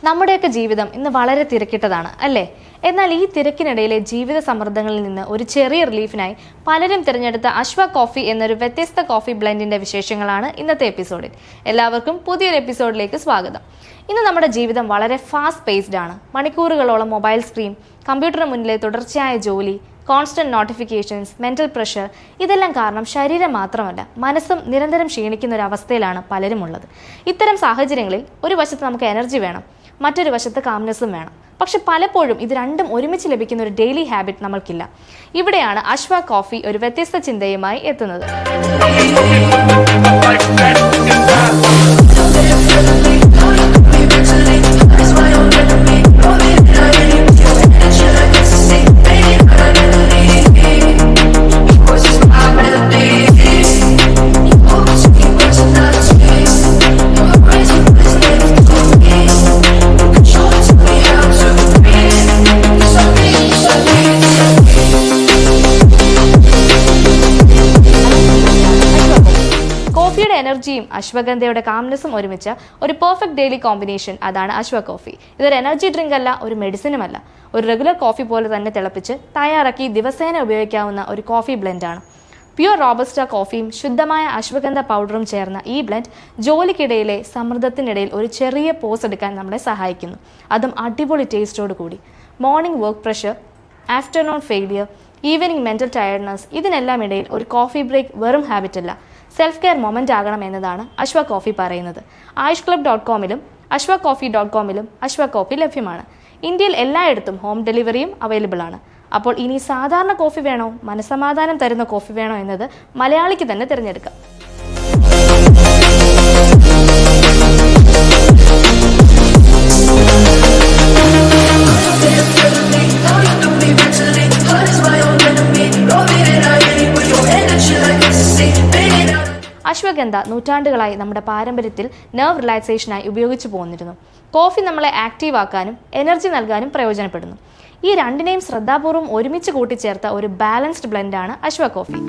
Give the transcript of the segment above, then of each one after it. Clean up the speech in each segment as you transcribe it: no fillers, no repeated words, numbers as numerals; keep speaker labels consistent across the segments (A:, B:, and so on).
A: നമ്മുടെയൊക്കെ ജീവിതം ഇന്ന് വളരെ തിരക്കിട്ടതാണ് അല്ലേ? എന്നാൽ ഈ തിരക്കിനിടയിലെ ജീവിത സമ്മർദ്ദങ്ങളിൽ നിന്ന് ഒരു ചെറിയ റിലീഫിനായി പലരും തിരഞ്ഞെടുത്ത അശ്വ കോഫി എന്നൊരു വ്യത്യസ്ത കോഫി ബ്ലെൻഡിന്റെ വിശേഷങ്ങളാണ് ഇന്നത്തെ എപ്പിസോഡിൽ. എല്ലാവർക്കും പുതിയൊരു എപ്പിസോഡിലേക്ക് സ്വാഗതം. ഇന്ന് നമ്മുടെ ജീവിതം വളരെ ഫാസ്റ്റ് പേസ്ഡ് ആണ്. മണിക്കൂറുകളോളം മൊബൈൽ സ്ക്രീൻ, കമ്പ്യൂട്ടറിന് മുന്നിലെ തുടർച്ചയായ ജോലി, കോൺസ്റ്റന്റ് നോട്ടിഫിക്കേഷൻസ്, മെന്റൽ പ്രഷർ, ഇതെല്ലാം കാരണം ശരീരം മാത്രമല്ല മനസ്സും നിരന്തരം ക്ഷീണിക്കുന്ന ഒരു അവസ്ഥയിലാണ് പലരും ഉള്ളത്. ഇത്തരം സാഹചര്യങ്ങളിൽ ഒരു വശത്ത് നമുക്ക് എനർജി വേണം, മറ്റൊരു വശത്ത് കാംനെസ്സും വേണം. പക്ഷെ പലപ്പോഴും ഇത് രണ്ടും ഒരുമിച്ച് ലഭിക്കുന്ന ഒരു ഡെയിലി ഹാബിറ്റ് നമ്മൾക്കില്ല. ഇവിടെയാണ് അശ്വ കോഫി ഒരു വ്യത്യസ്ത ചിന്തയുമായി എത്തുന്നത്. കോഫിയുടെ എനർജിയും അശ്വഗന്ധയുടെ കാംനെസ്സും ഒരുമിച്ച ഒരു പെർഫെക്റ്റ് ഡെയിലി കോമ്പിനേഷൻ, അതാണ് അശ്വ കോഫി. ഇതൊരു എനർജി ഡ്രിങ്ക് അല്ല, ഒരു മെഡിസിനുമല്ല. ഒരു റെഗുലർ കോഫി പോലെ തന്നെ തിളപ്പിച്ച് തയ്യാറാക്കി ദിവസേന ഉപയോഗിക്കാവുന്ന ഒരു കോഫി ബ്ലെൻഡാണ്. പ്യുവർ റോബസ്റ്റ കോഫിയും ശുദ്ധമായ അശ്വഗന്ധ പൗഡറും ചേർന്ന ഈ ബ്ലെൻഡ് ജോലിക്കിടയിലെ സമ്മർദ്ദത്തിനിടയിൽ ഒരു ചെറിയ പോസ് എടുക്കാൻ നമ്മളെ സഹായിക്കുന്നു. അതും അടിപൊളി ടേസ്റ്റോട് കൂടി. Morning work pressure, afternoon failure, evening mental tiredness, ഇതിനെല്ലാം ഇടയിൽ ഒരു കോഫി ബ്രേക്ക് വെറും ഹാബിറ്റ് അല്ല, സെൽഫ് കെയർ മൊമെന്റ് ആകണം എന്നതാണ് അശ്വ കോഫി പറയുന്നത്. ayushclub.com-ലും ashwacoffee.com-ലും അശ്വ കോഫി ലഭ്യമാണ്. ഇന്ത്യയിൽ എല്ലായിടത്തും ഹോം ഡെലിവറിയും അവൈലബിൾ ആണ്. അപ്പോൾ ഇനി സാധാരണ കോഫി വേണോ, മനസ്സമാധാനം തരുന്ന കോഫി വേണോ എന്നത് മലയാളിക്ക് തന്നെ തിരഞ്ഞെടുക്കാം. അശ്വഗന്ധ നൂറ്റാണ്ടുകളായി നമ്മുടെ പാരമ്പര്യത്തിൽ നെർവ് റിലാക്സേഷനായി ഉപയോഗിച്ചു പോന്നിരുന്നു. കോഫി നമ്മളെ ആക്റ്റീവ് ആക്കാനും എനർജി നൽകാനും പ്രയോജനപ്പെടുന്നു. ഈ രണ്ടിനെയും ശ്രദ്ധാപൂർവ്വം ഒരുമിച്ച് കൂട്ടിച്ചേർത്ത ഒരു ബാലൻസ്ഡ് ബ്ലെൻഡാണ് അശ്വ കോഫി.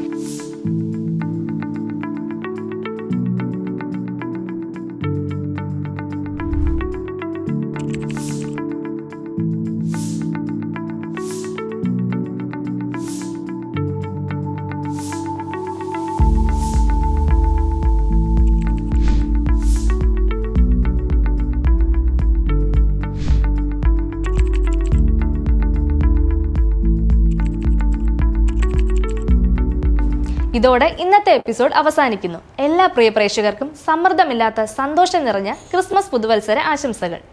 A: ഇതോടെ ഇന്നത്തെ എപ്പിസോഡ് അവസാനിക്കുന്നു. എല്ലാ പ്രിയ പ്രേക്ഷകർക്കും സമ്മർദ്ദമില്ലാത്ത സന്തോഷം നിറഞ്ഞ ക്രിസ്മസ് പുതുവത്സര ആശംസകൾ.